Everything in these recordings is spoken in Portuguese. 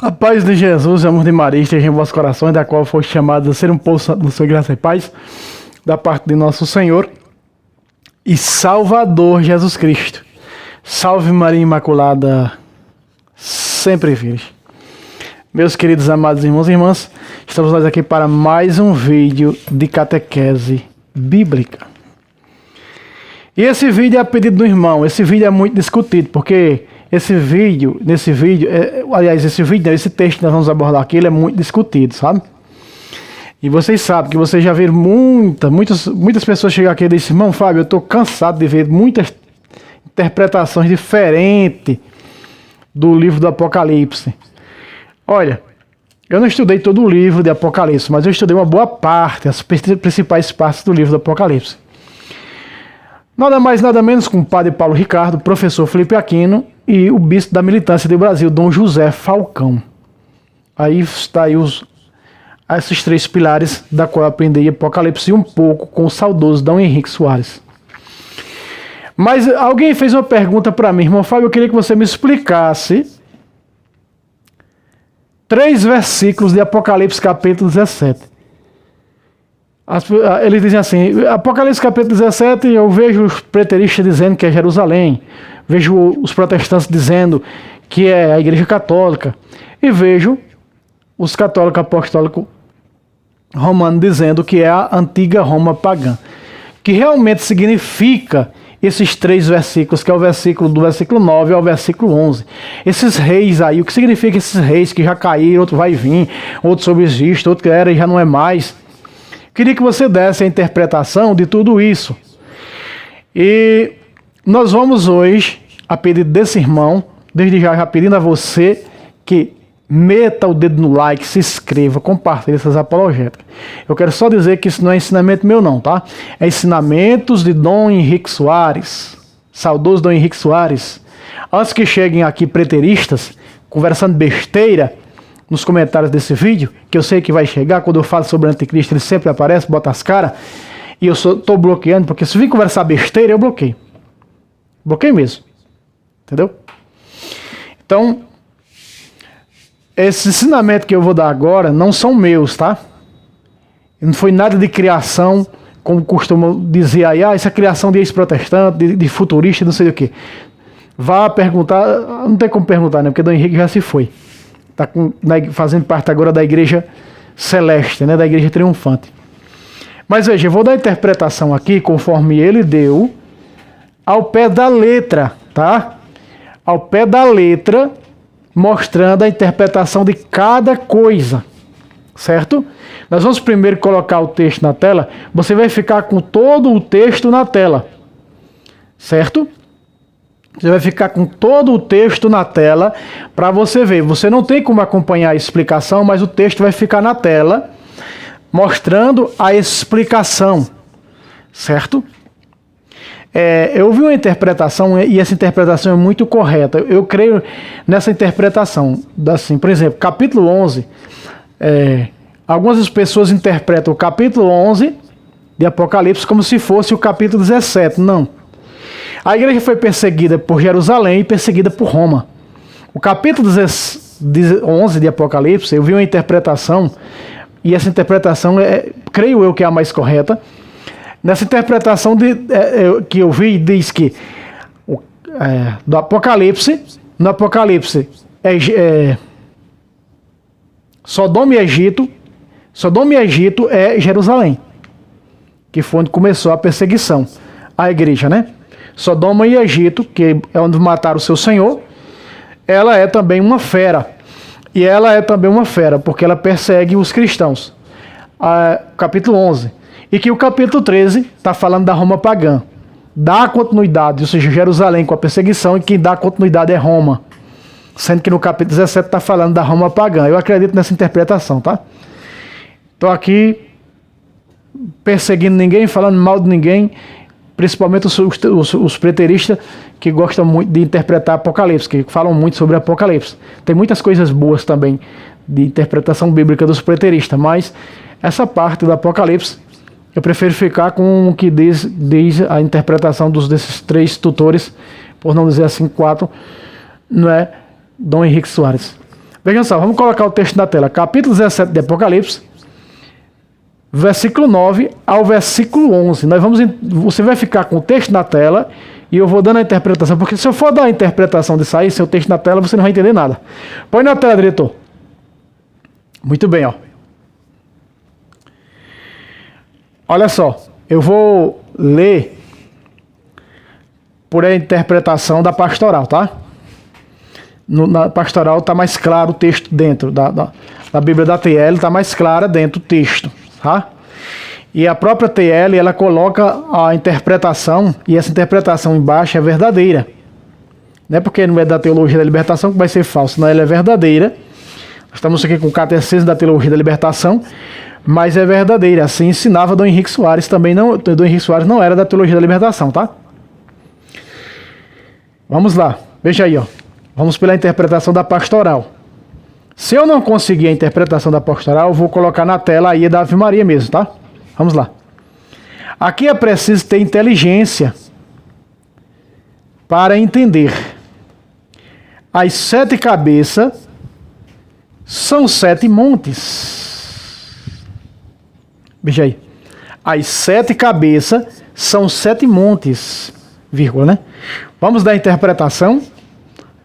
A paz de Jesus e o amor de Maria esteja em vossos corações, da qual foste chamados a ser um povo santo do Senhor, graça e paz, da parte de nosso Senhor e Salvador Jesus Cristo. Salve Maria Imaculada, sempre virgem. Meus queridos amados irmãos e irmãs, estamos nós aqui para mais um vídeo de catequese bíblica. E esse vídeo é a pedido do irmão. Esse vídeo é muito discutido, porque esse texto que nós vamos abordar aqui, ele é muito discutido, sabe? E vocês sabem que vocês já viram muitas pessoas chegar aqui e dizer: irmão Fábio, eu estou cansado de ver muitas interpretações diferentes do livro do Apocalipse. Olha, eu não estudei todo o livro de Apocalipse, mas eu estudei uma boa parte, as principais partes do livro do Apocalipse. Nada mais, nada menos com o padre Paulo Ricardo, professor Felipe Aquino e o bispo da militância do Brasil, Dom José Falcão. Aí está aí esses três pilares da qual eu aprendi Apocalipse e um pouco com o saudoso Dom Henrique Soares. Mas alguém fez uma pergunta para mim: irmão Fábio, eu queria que você me explicasse 3 versículos de Apocalipse capítulo 17. Eles dizem assim: Apocalipse capítulo 17, eu vejo os preteristas dizendo que é Jerusalém, vejo os protestantes dizendo que é a Igreja Católica, e vejo os católicos apostólicos romanos dizendo que é a antiga Roma pagã. Que realmente significa esses 3 versículos, que é o versículo do versículo 9 ao versículo 11. Esses reis aí, o que significa esses reis que já caíram, outro vai vir, outro subsiste, outro que era e já não é mais. Queria que você desse a interpretação de tudo isso. E nós vamos hoje, a pedido desse irmão, desde já pedindo a você que meta o dedo no like, se inscreva, compartilhe essas apologéticas. Eu quero só dizer que isso não é ensinamento meu não, tá? É ensinamentos de Dom Henrique Soares, saudoso Dom Henrique Soares. Antes que cheguem aqui preteristas, conversando besteira nos comentários desse vídeo, que eu sei que vai chegar, quando eu falo sobre o anticristo, ele sempre aparece, bota as caras, e eu estou bloqueando, porque se vir conversar besteira, eu bloqueio. Bloqueio mesmo. Entendeu? Então, esse ensinamento que eu vou dar agora não são meus, tá? Não foi nada de criação, como costumam dizer aí, isso é criação de ex-protestante, de futurista, não sei o quê. Vá perguntar, não tem como perguntar, né? Porque Dom Henrique já se foi. Está fazendo parte agora da Igreja Celeste, né? Da Igreja Triunfante. Mas veja, eu vou dar a interpretação aqui, conforme ele deu, ao pé da letra, tá? Ao pé da letra, mostrando a interpretação de cada coisa, certo? Nós vamos primeiro colocar o texto na tela. Você vai ficar com todo o texto na tela, certo? Você vai ficar com todo o texto na tela para você ver. Você não tem como acompanhar a explicação, mas o texto vai ficar na tela, mostrando a explicação, certo? Eu vi uma interpretação, e essa interpretação é muito correta. Eu creio nessa interpretação. Assim, por exemplo, capítulo 11, algumas pessoas interpretam o capítulo 11 de Apocalipse como se fosse o capítulo 17. Não. A igreja foi perseguida por Jerusalém e perseguida por Roma. O capítulo 11 de Apocalipse, eu vi uma interpretação, e essa interpretação, creio eu que é a mais correta. Nessa interpretação que eu vi, diz que do Apocalipse, no Apocalipse Sodoma e Egito é Jerusalém, que foi onde começou a perseguição à igreja, né? Sodoma e Egito, que é onde mataram o seu Senhor, ela é também uma fera. E ela é também uma fera, porque ela persegue os cristãos. Capítulo 11. E que o capítulo 13 está falando da Roma pagã. Dá continuidade, ou seja, Jerusalém com a perseguição, e quem dá continuidade é Roma. Sendo que no capítulo 17 está falando da Roma pagã. Eu acredito nessa interpretação, tá? Estou aqui perseguindo ninguém, falando mal de ninguém, principalmente os preteristas que gostam muito de interpretar Apocalipse, que falam muito sobre Apocalipse. Tem muitas coisas boas também de interpretação bíblica dos preteristas, mas essa parte do Apocalipse eu prefiro ficar com o que diz a interpretação desses 3 tutores, por não dizer assim 4, não é? Dom Henrique Soares. Vejam só, vamos colocar o texto na tela. Capítulo 17 de Apocalipse, versículo 9 ao versículo 11. Você vai ficar com o texto na tela e eu vou dando a interpretação, porque se eu for dar a interpretação disso aí, seu texto na tela, você não vai entender nada. Põe na tela, diretor. Muito bem, ó. Olha só, eu vou ler por a interpretação da pastoral, tá? Na pastoral está mais claro o texto dentro da Bíblia da TL, está mais clara dentro do texto, tá? E a própria TL, ela coloca a interpretação, e essa interpretação embaixo é verdadeira. Não é porque não é da teologia da libertação que vai ser falso, não, ela é verdadeira. Nós estamos aqui com o catecismo da teologia da libertação, mas é verdadeira. Assim ensinava Dom Henrique Soares, também não, Dom Henrique Soares não era da teologia da libertação, tá? Vamos lá, veja aí, ó. Vamos pela interpretação da pastoral. Se eu não conseguir a interpretação da pastoral, eu vou colocar na tela aí da Ave Maria mesmo, tá? Vamos lá. Aqui é preciso ter inteligência para entender. As 7 cabeças são 7 montes. Veja aí. As 7 cabeças são 7 montes, vírgula, né? Vamos dar a interpretação.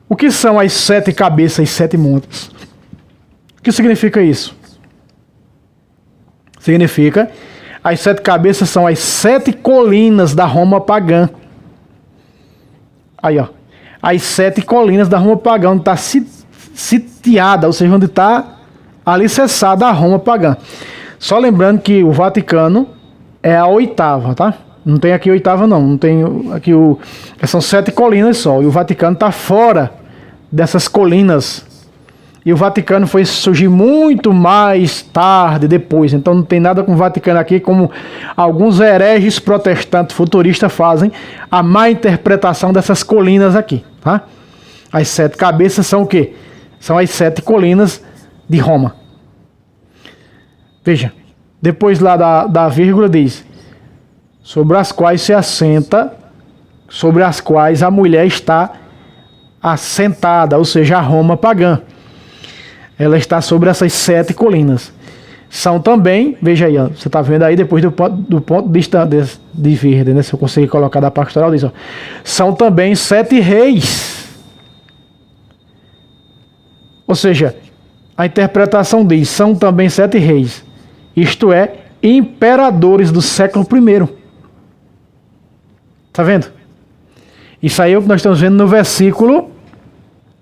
O que são as 7 cabeças e 7 montes? O que significa isso? Significa, as 7 cabeças são as 7 colinas da Roma pagã. Aí, ó. As 7 colinas da Roma pagã, onde está sitiada, ou seja, onde está alicerçada a Roma pagã. Só lembrando que o Vaticano é a 8ª, tá? Não tem aqui 8ª, não. Não tem aqui são 7 colinas só. E o Vaticano está fora dessas colinas. E o Vaticano foi surgir muito mais tarde, depois. Então não tem nada com o Vaticano aqui, como alguns hereges protestantes futuristas fazem a má interpretação dessas colinas aqui, tá? As 7 cabeças são o quê? São as 7 colinas de Roma. Veja, depois lá da vírgula diz: sobre as quais se assenta, sobre as quais a mulher está assentada, ou seja, a Roma pagã. Ela está sobre essas 7 colinas. São também, veja aí, ó, você está vendo aí depois do ponto de vista de verde, né? Se eu conseguir colocar da pastoral, diz, ó, são também 7 reis. Ou seja, a interpretação diz, são também 7 reis. Isto é, imperadores do século I. Está vendo? Isso aí é o que nós estamos vendo no versículo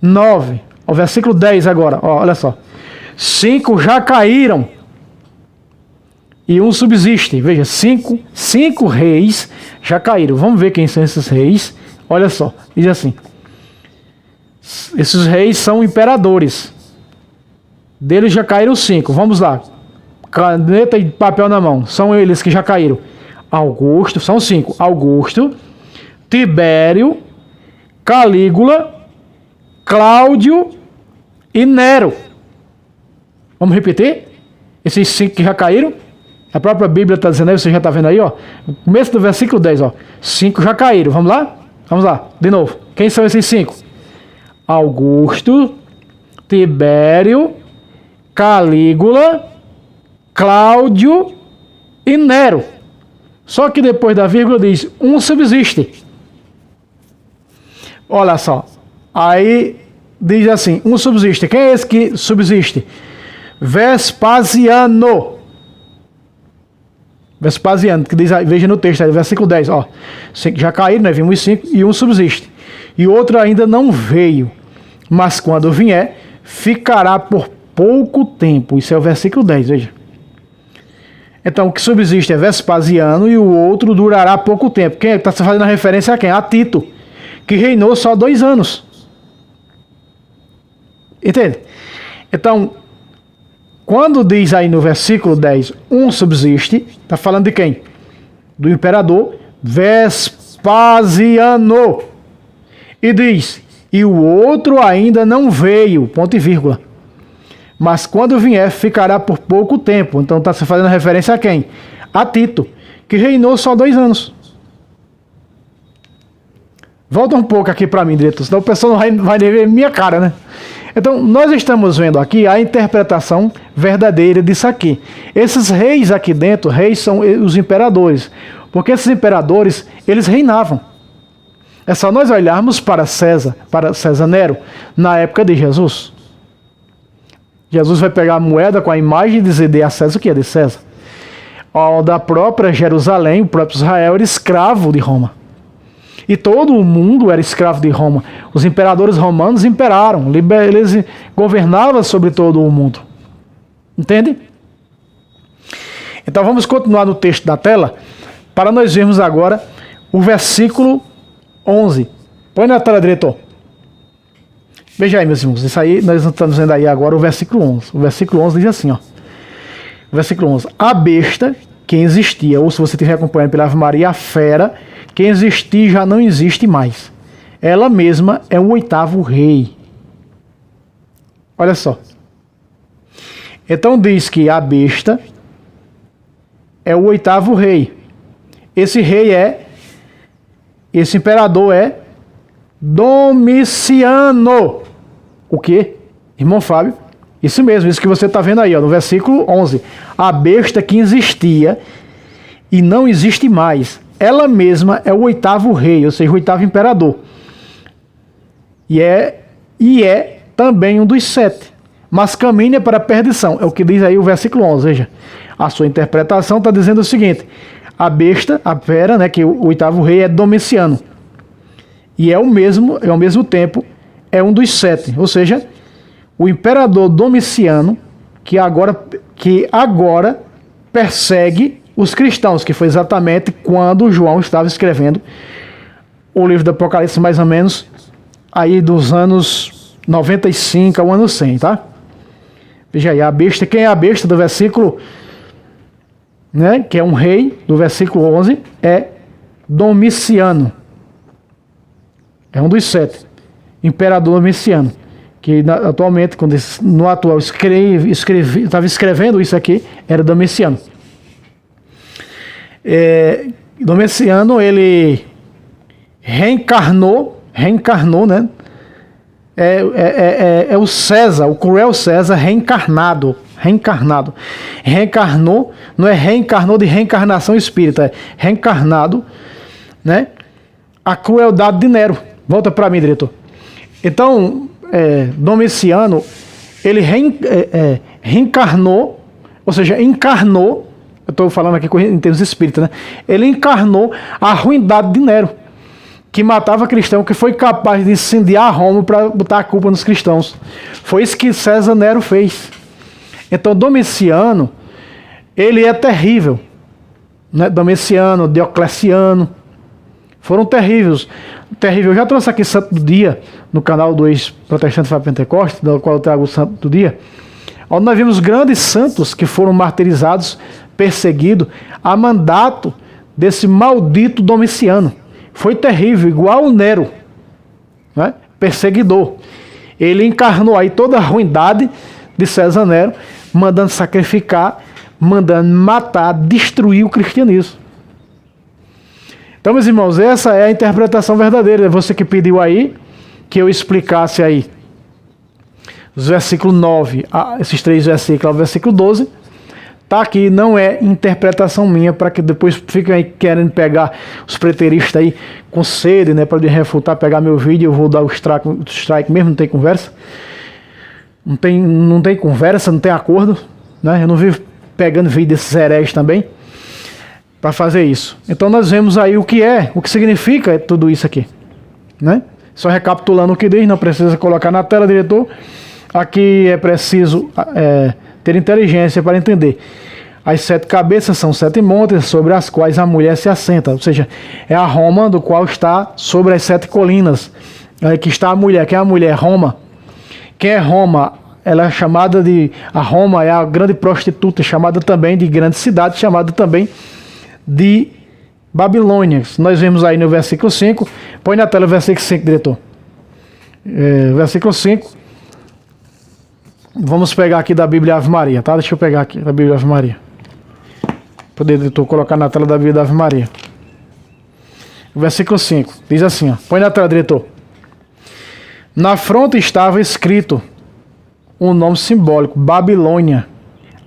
9. O versículo 10 agora, ó, olha só. 5 já caíram e um subsiste. Veja, 5 reis já caíram. Vamos ver quem são esses reis. Olha só, diz assim: esses reis são imperadores. Deles já caíram 5. Vamos lá. Caneta e papel na mão. São eles que já caíram. Augusto, são 5. Augusto, Tibério, Calígula, Cláudio e Nero. Vamos repetir? Esses 5 que já caíram. A própria Bíblia está dizendo aí, você já está vendo aí, ó. No começo do versículo 10, ó. 5 já caíram. Vamos lá? Vamos lá, de novo. Quem são esses 5? Augusto, Tibério, Calígula, Cláudio e Nero. Só que depois da vírgula diz, um subsiste. Olha só. Aí diz assim, um subsiste. Quem é esse que subsiste? Vespasiano. Vespasiano, que diz, veja no texto, aí, versículo 10, ó. 5 já caíram, né? Vimos 5 e um subsiste. E outro ainda não veio, mas quando vier, ficará por pouco tempo. Isso é o versículo 10, veja. Então, o que subsiste é Vespasiano e o outro durará pouco tempo. Quem está fazendo a referência a quem? A Tito, que reinou só 2 anos. Entende? Então, quando diz aí no versículo 10, um subsiste, está falando de quem? Do imperador Vespasiano. E diz, e o outro ainda não veio, ponto e vírgula. Mas quando vier, ficará por pouco tempo. Então está se fazendo referência a quem? A Tito, que reinou só 2 anos. Volta um pouco aqui para mim, diretor, senão o pessoal não vai ver minha cara, né? Então, nós estamos vendo aqui a interpretação verdadeira disso aqui. Esses reis aqui dentro, reis são os imperadores, porque esses imperadores, eles reinavam. É só nós olharmos para César Nero, na época de Jesus. Jesus vai pegar a moeda com a imagem e dizer: dê a César o que é de César. Ao da própria Jerusalém, o próprio Israel era escravo de Roma. E todo o mundo era escravo de Roma. Os imperadores romanos imperaram, eles governavam sobre todo o mundo. Entende? Então vamos continuar no texto da tela, para nós vermos agora o versículo 11. Põe na tela, diretor. Veja aí, meus irmãos. Isso aí, nós estamos vendo aí agora o versículo 11. O versículo 11 diz assim, ó. O versículo 11. A besta, quem existia, ou se você estiver acompanhando pela Ave Maria, a fera, quem existia já não existe mais. Ela mesma é o 8º rei. Olha só. Então diz que a besta é o 8º rei. Esse rei esse imperador é Domiciano. O quê? Irmão Fábio? Isso mesmo, isso que você está vendo aí, ó, no versículo 11. A besta que existia e não existe mais. Ela mesma é o 8º rei, ou seja, o 8º imperador. E é também um dos 7. Mas caminha para a perdição. É o que diz aí o versículo 11. Veja, a sua interpretação está dizendo o seguinte: a besta, a fera, né, que o 8º rei é Domiciano. E ao mesmo tempo, é um dos 7. Ou seja, o imperador Domiciano, que agora persegue os cristãos, que foi exatamente quando João estava escrevendo o livro do Apocalipse, mais ou menos aí dos anos 95 ao ano 100, tá? Veja aí, a besta, quem é a besta do versículo, né, que é um rei, do versículo 11, é Domiciano. É um dos 7, imperador Domiciano, que atualmente, quando no atual estava escrevendo isso aqui, era Domiciano. Domiciano, ele reencarnou, né? É o César, o cruel César reencarnado. Reencarnou, não é reencarnou de reencarnação espírita, é reencarnado, né? A crueldade de Nero. Volta para mim, diretor. Então, Domiciano, ele reencarnou, ou seja, encarnou, eu estou falando aqui em termos espíritas, né? Ele encarnou a ruindade de Nero, que matava cristão, que foi capaz de incendiar Roma para botar a culpa nos cristãos. Foi isso que César Nero fez. Então, Domiciano, ele é terrível, né? Domiciano, Diocleciano, foram terríveis. Eu já trouxe aqui Santo do Dia, no canal do ex-protestante Fábio Pentecoste, do qual eu trago o Santo do Dia, onde nós vimos grandes santos que foram martirizados, perseguidos, a mandato desse maldito Domiciano. Foi terrível, igual o Nero, né? Perseguidor. Ele encarnou aí toda a ruindade de César Nero, mandando sacrificar, mandando matar, destruir o cristianismo. Então, meus irmãos, essa é a interpretação verdadeira. Você que pediu aí que eu explicasse aí os versículos 9, esses 3 versículos, ao versículo 12, tá aqui, não é interpretação minha, para que depois fiquem aí querendo pegar os preteristas aí com sede, né, para refutar, pegar meu vídeo, eu vou dar o strike mesmo, não tem conversa. Não tem conversa, não tem acordo, né? Eu não vivo pegando vídeo desses hereges também para fazer isso. Então nós vemos aí o que significa tudo isso aqui, né? Só recapitulando o que diz, não precisa colocar na tela, diretor. Aqui é preciso ter inteligência para entender. As 7 cabeças são 7 montes sobre as quais a mulher se assenta, ou seja, é a Roma do qual está sobre as 7 colinas, que está a mulher. Quem é a mulher? Roma. Quem é Roma? Ela é chamada a Roma é a grande prostituta, chamada também de grande cidade, chamada também de Babilônia. Nós vemos aí no versículo 5. Põe na tela o versículo 5, diretor. Versículo 5. Vamos pegar aqui da Bíblia Ave Maria, tá? Deixa eu pegar aqui da Bíblia Ave Maria. Poder, diretor, colocar na tela da Bíblia Ave Maria. Versículo 5. Diz assim, ó. Põe na tela, diretor. Na fronte estava escrito: um nome simbólico, Babilônia,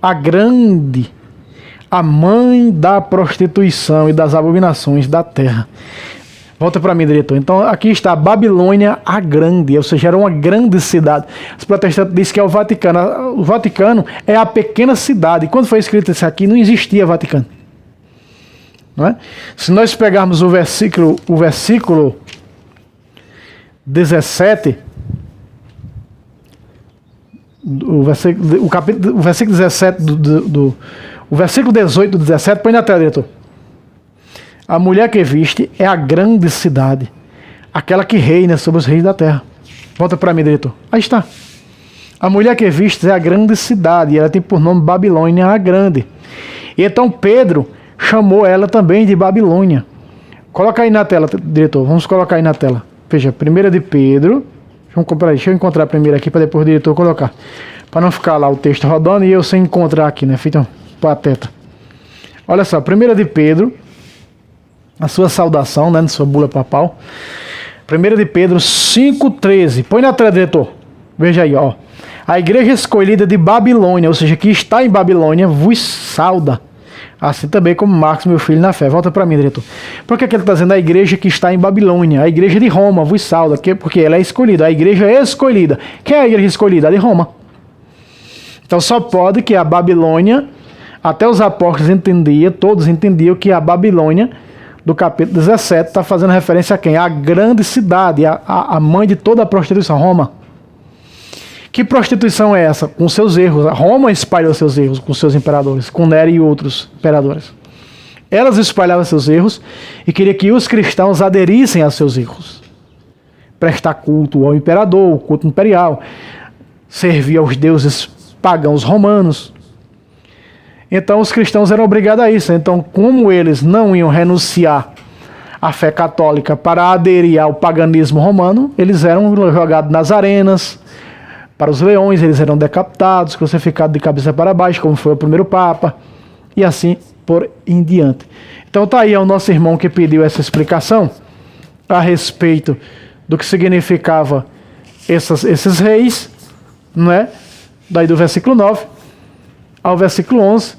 a grande, a mãe da prostituição e das abominações da terra. Volta para mim, diretor. Então aqui está Babilônia a grande, ou seja, era uma grande cidade. Os protestantes dizem que é o Vaticano. O Vaticano é a pequena cidade. E quando foi escrito isso aqui, não existia Vaticano. Não é? Se nós pegarmos o versículo 17, o versículo 17 o versículo 18 do 17, põe na tela, diretor. A mulher que viste é a grande cidade, aquela que reina sobre os reis da terra. Volta para mim, diretor. Aí está. A mulher que viste é a grande cidade, e ela tem por nome Babilônia a grande. E então Pedro chamou ela também de Babilônia. Coloca aí na tela, diretor. Vamos colocar aí na tela. Veja, 1 de Pedro. Deixa eu encontrar primeiro aqui para depois o diretor colocar. Para não ficar lá o texto rodando e eu sem encontrar aqui, né? Feito um pateta. Olha só, 1 de Pedro, a sua saudação, né? Na sua bula papal. 1 de Pedro 5,13. Põe na tela, diretor. Veja aí, ó. A igreja escolhida de Babilônia, ou seja, que está em Babilônia, vos sauda. Assim também como Marcos, meu filho, na fé. Volta para mim, diretor. Por que ele está dizendo a igreja que está em Babilônia? A igreja de Roma vos sauda. Porque ela é escolhida. A igreja é escolhida. Quem é a igreja escolhida? A de Roma. Então só pode que a Babilônia, até os apóstolos entendiam, todos entendiam que a Babilônia, do capítulo 17, está fazendo referência a quem? A grande cidade, a mãe de toda a prostituição, Roma. Que prostituição é essa? Com seus erros. Roma espalhou seus erros com seus imperadores, com Nero e outros imperadores. Elas espalhavam seus erros e queria que os cristãos aderissem a seus erros. Prestar culto ao imperador, o culto imperial, servir aos deuses pagãos romanos. Então os cristãos eram obrigados a isso. Então, como eles não iam renunciar à fé católica para aderir ao paganismo romano, eles eram jogados nas arenas, para os leões, eles eram decapitados, crucificados de cabeça para baixo, como foi o primeiro Papa, e assim por em diante. Então tá aí o nosso irmão que pediu essa explicação a respeito do que significava esses reis, não é? Daí do versículo 9 ao versículo 11,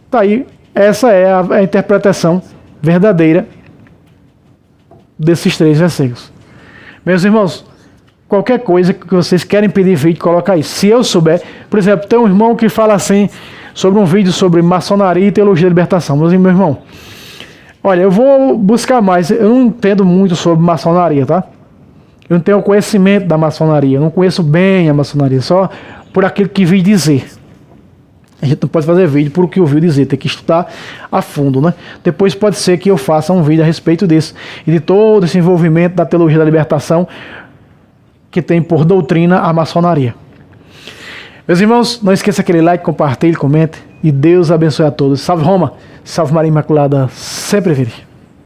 tá aí, essa é a interpretação verdadeira desses 3 versículos. Meus irmãos, qualquer coisa que vocês querem pedir vídeo, coloca aí. Se eu souber, por exemplo, tem um irmão que fala assim, sobre um vídeo sobre maçonaria e teologia da libertação. Meu irmão, olha, eu vou buscar mais. Eu não entendo muito sobre maçonaria, tá? Eu não tenho conhecimento da maçonaria. Eu não conheço bem a maçonaria, só por aquilo que vi dizer. A gente não pode fazer vídeo por o que ouviu dizer, tem que estudar a fundo, né? Depois pode ser que eu faça um vídeo a respeito disso e de todo esse envolvimento da teologia da libertação que tem por doutrina a maçonaria. Meus irmãos, não esqueça aquele like, compartilhe, comente e Deus abençoe a todos. Salve Roma, salve Maria Imaculada, sempre virgem.